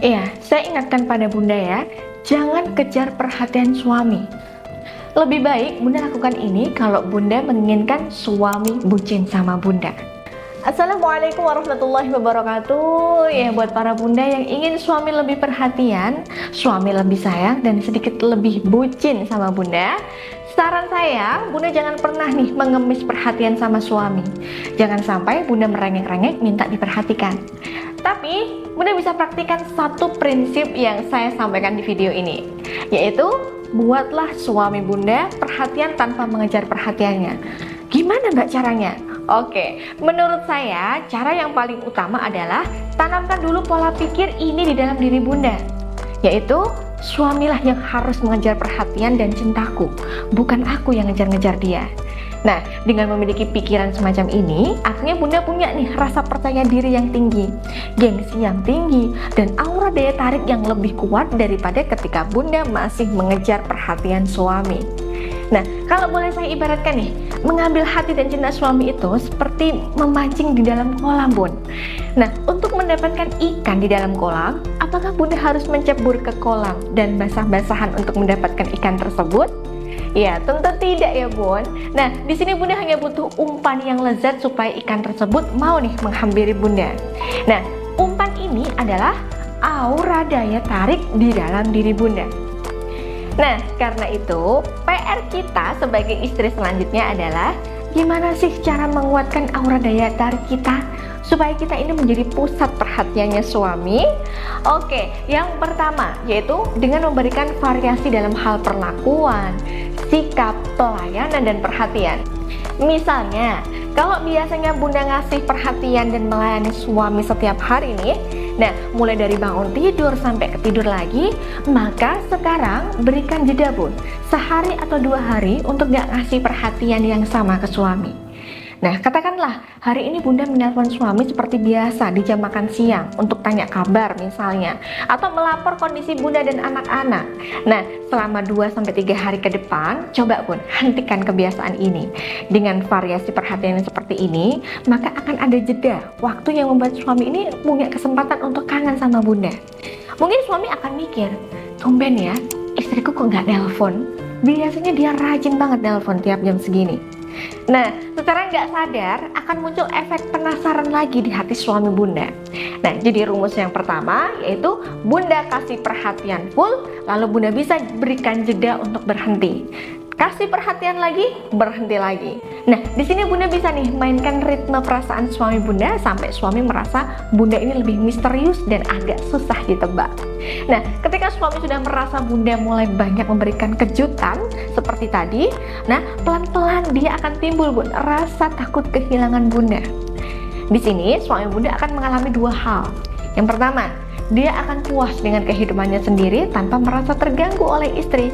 Iya, saya ingatkan pada Bunda ya, jangan kejar perhatian suami. Lebih baik Bunda lakukan ini kalau Bunda menginginkan suami bucin sama Bunda. Assalamualaikum warahmatullahi wabarakatuh. Ya, buat para bunda yang ingin suami lebih perhatian, suami lebih sayang, dan sedikit lebih bucin sama bunda, saran saya, bunda jangan pernah nih mengemis perhatian sama suami. Jangan sampai bunda merengek-rengek minta diperhatikan. Tapi bunda bisa praktikkan satu prinsip yang saya sampaikan di video ini, yaitu buatlah suami bunda perhatian tanpa mengejar perhatiannya. Gimana mbak caranya? Oke, menurut saya cara yang paling utama adalah tanamkan dulu pola pikir ini di dalam diri bunda, yaitu suamilah yang harus mengejar perhatian dan cintaku, bukan aku yang ngejar-ngejar dia. Nah, dengan memiliki pikiran semacam ini, akhirnya bunda punya nih rasa percaya diri yang tinggi, gengsi yang tinggi, dan aura daya tarik yang lebih kuat daripada ketika bunda masih mengejar perhatian suami. Nah, kalau boleh saya ibaratkan nih, mengambil hati dan cinta suami itu seperti memancing di dalam kolam, Bun. Nah, untuk mendapatkan ikan di dalam kolam, apakah Bunda harus mencebur ke kolam dan basah-basahan untuk mendapatkan ikan tersebut? Ya, tentu tidak ya, Bun. Nah, di sini Bunda hanya butuh umpan yang lezat supaya ikan tersebut mau nih menghampiri Bunda. Nah, umpan ini adalah aura daya tarik di dalam diri Bunda. Nah, karena itu, PR kita sebagai istri selanjutnya adalah gimana sih cara menguatkan aura daya tarik kita supaya kita ini menjadi pusat perhatiannya suami? Oke, yang pertama yaitu dengan memberikan variasi dalam hal perlakuan, sikap, pelayanan, dan perhatian. Misalnya, kalau biasanya bunda ngasih perhatian dan melayani suami setiap hari nih, nah mulai dari bangun tidur sampai ketidur lagi, maka sekarang berikan jeda bun, sehari atau 2 hari untuk gak ngasih perhatian yang sama ke suami. Nah, katakanlah hari ini bunda menelpon suami seperti biasa di jam makan siang untuk tanya kabar misalnya, atau melapor kondisi bunda dan anak-anak. Nah, selama 2-3 hari ke depan, coba bun, hentikan kebiasaan ini. Dengan variasi perhatian seperti ini, maka akan ada jeda waktu yang membuat suami ini punya kesempatan untuk kangen sama bunda. Mungkin suami akan mikir, tumben ya, istriku kok nggak nelpon? Biasanya dia rajin banget nelpon tiap jam segini. Nah, secara nggak sadar akan muncul efek penasaran lagi di hati suami bunda. Nah, jadi rumus yang pertama yaitu bunda kasih perhatian full, lalu bunda bisa berikan jeda untuk berhenti. Kasih perhatian lagi, berhenti lagi. Nah, di sini bunda bisa nih mainkan ritme perasaan suami bunda sampai suami merasa bunda ini lebih misterius dan agak susah ditebak. Nah, ketika suami sudah merasa bunda mulai banyak memberikan kejutan seperti tadi, nah pelan-pelan dia akan timbul bun rasa takut kehilangan bunda. Di sini suami bunda akan mengalami 2 hal. Yang pertama, dia akan puas dengan kehidupannya sendiri tanpa merasa terganggu oleh istri.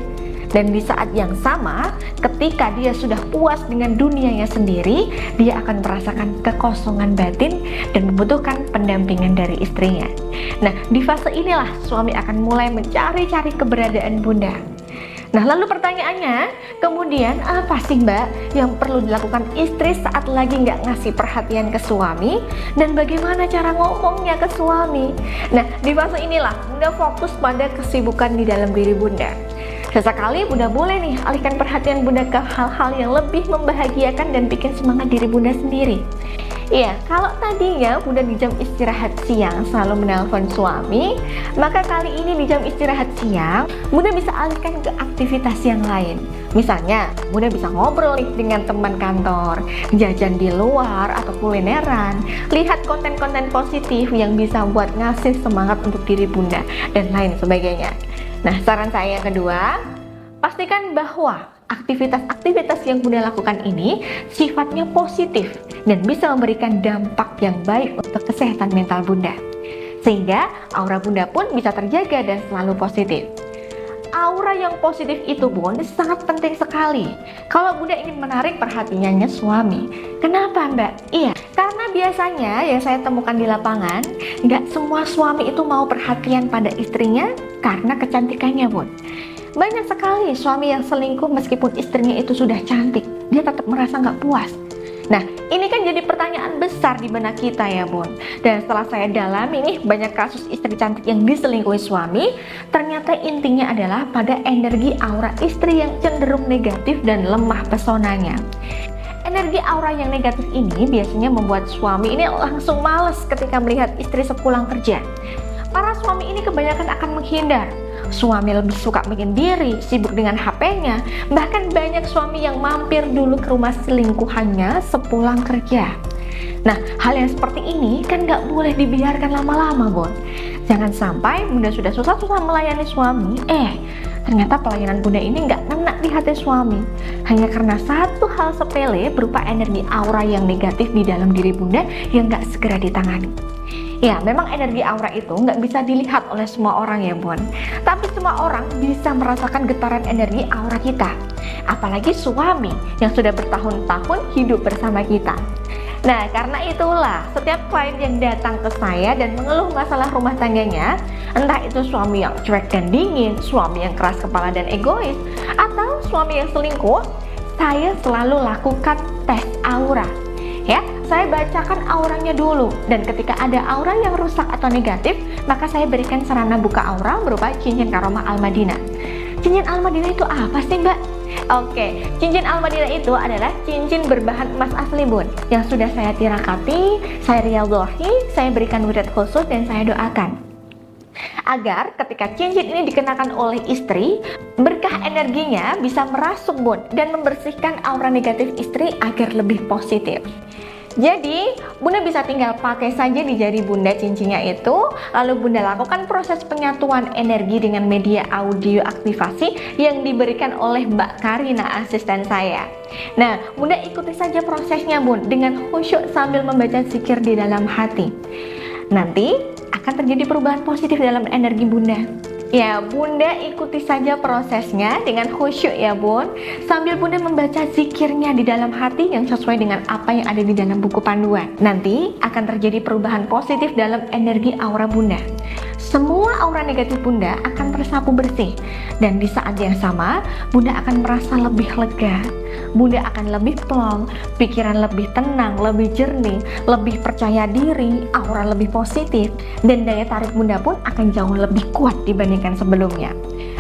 Dan di saat yang sama, ketika dia sudah puas dengan dunianya sendiri, dia akan merasakan kekosongan batin dan membutuhkan pendampingan dari istrinya. Nah, di fase inilah suami akan mulai mencari-cari keberadaan bunda. Nah, lalu pertanyaannya, kemudian apa sih mbak yang perlu dilakukan istri saat lagi nggak ngasih perhatian ke suami? Dan bagaimana cara ngomongnya ke suami? Nah, di fase inilah bunda fokus pada kesibukan di dalam diri bunda. Sesekali bunda boleh nih alihkan perhatian bunda ke hal-hal yang lebih membahagiakan dan bikin semangat diri bunda sendiri. Iya, kalau tadinya bunda di jam istirahat siang selalu menelpon suami, maka kali ini di jam istirahat siang bunda bisa alihkan ke aktivitas yang lain. Misalnya, bunda bisa ngobrol nih dengan teman kantor, jajan di luar atau kulineran, lihat konten-konten positif yang bisa buat ngasih semangat untuk diri bunda, dan lain sebagainya. Nah, saran saya yang kedua, pastikan bahwa aktivitas-aktivitas yang bunda lakukan ini sifatnya positif dan bisa memberikan dampak yang baik untuk kesehatan mental bunda, sehingga aura bunda pun bisa terjaga dan selalu positif. Aura yang positif itu bun sangat penting sekali kalau bunda ingin menarik perhatiannya suami. Kenapa mbak? Iya, karena biasanya yang saya temukan di lapangan, nggak semua suami itu mau perhatian pada istrinya karena kecantikannya bun. Banyak sekali suami yang selingkuh meskipun istrinya itu sudah cantik, dia tetap merasa nggak puas. Nah, ini kan jadi pertanyaan besar di benak kita ya Bun. Dan setelah saya dalami nih banyak kasus istri cantik yang diselingkuhi suami, ternyata intinya adalah pada energi aura istri yang cenderung negatif dan lemah pesonanya. Energi aura yang negatif ini biasanya membuat suami ini langsung males ketika melihat istri sepulang kerja. Para suami ini kebanyakan akan menghindar. Suami lebih suka menyendiri, sibuk dengan HP-nya. Bahkan banyak suami yang mampir dulu ke rumah selingkuhannya sepulang kerja. Nah, hal yang seperti ini kan gak boleh dibiarkan lama-lama, Bon. Jangan sampai Bunda sudah susah-susah melayani suami, ternyata pelayanan Bunda ini gak ngena di hati suami. Hanya karena satu hal sepele berupa energi aura yang negatif di dalam diri Bunda yang gak segera ditangani. Ya, memang energi aura itu nggak bisa dilihat oleh semua orang ya Bon. Tapi semua orang bisa merasakan getaran energi aura kita. Apalagi suami yang sudah bertahun-tahun hidup bersama kita. Nah, karena itulah setiap klien yang datang ke saya dan mengeluh masalah rumah tangganya, entah itu suami yang cuek dan dingin, suami yang keras kepala dan egois, atau suami yang selingkuh, saya selalu lakukan tes aura. Ya, saya bacakan auranya dulu, dan ketika ada aura yang rusak atau negatif, maka saya berikan sarana buka aura berupa cincin karomah Al-Madinah. Cincin Al-Madinah itu apa sih Mbak? Oke, cincin Al-Madinah itu adalah cincin berbahan emas asli Bun, yang sudah saya tirakati, saya riyadhahi, saya berikan wirid khusus dan saya doakan agar ketika cincin ini dikenakan oleh istri, berkah energinya bisa merasuk Bun dan membersihkan aura negatif istri agar lebih positif. Jadi, Bunda bisa tinggal pakai saja di jari Bunda cincinnya itu, lalu Bunda lakukan proses penyatuan energi dengan media audio aktivasi yang diberikan oleh Mbak Karina, asisten saya. Nah, Bunda ikuti saja prosesnya Bun, dengan khusyuk sambil membaca zikir di dalam hati. Nanti akan terjadi perubahan positif dalam energi Bunda. Ya, Bunda ikuti saja prosesnya dengan khusyuk ya Bun, sambil Bunda membaca zikirnya di dalam hati yang sesuai dengan apa yang ada di dalam buku panduan. Nanti akan terjadi perubahan positif dalam energi aura Bunda. Semua aura negatif Bunda akan tersapu bersih, dan di saat yang sama Bunda akan merasa lebih lega. Bunda akan lebih plong, pikiran lebih tenang, lebih jernih, lebih percaya diri, aura lebih positif, dan daya tarik Bunda pun akan jauh lebih kuat dibandingkan sebelumnya.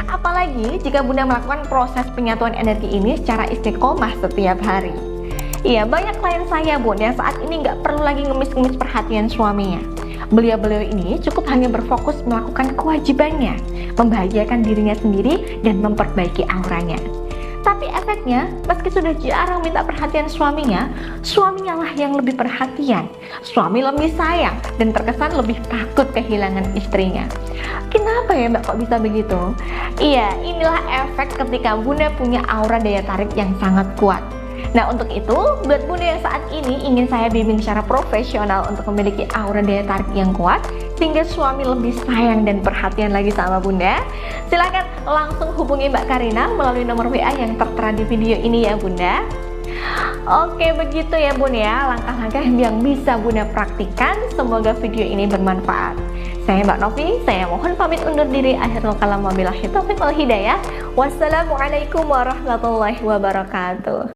Apalagi jika Bunda melakukan proses penyatuan energi ini secara istiqomah setiap hari. Iya, banyak klien saya Bun yang saat ini nggak perlu lagi ngemis-ngemis perhatian suaminya. Beliau-beliau ini cukup hanya berfokus melakukan kewajibannya, membahagiakan dirinya sendiri dan memperbaiki auranya. Tapi efeknya, meski sudah jarang minta perhatian suaminya lah yang lebih perhatian. Suami lebih sayang dan terkesan lebih takut kehilangan istrinya. Kenapa ya Mbak kok bisa begitu? Iya, inilah efek ketika Bunda punya aura daya tarik yang sangat kuat. Nah, untuk itu, buat Bunda yang saat ini ingin saya bimbing secara profesional untuk memiliki aura daya tarik yang kuat, sehingga suami lebih sayang dan perhatian lagi sama Bunda, silakan langsung hubungi Mbak Karina melalui nomor WA yang tertera di video ini ya Bunda. Oke, begitu ya Bun ya, langkah-langkah yang bisa Bunda praktikkan. Semoga video ini bermanfaat. Saya Mbak Novi, saya mohon pamit undur diri. Akhirul kalam wabillahi taufiq wal hidayah. Wassalamualaikum warahmatullahi wabarakatuh.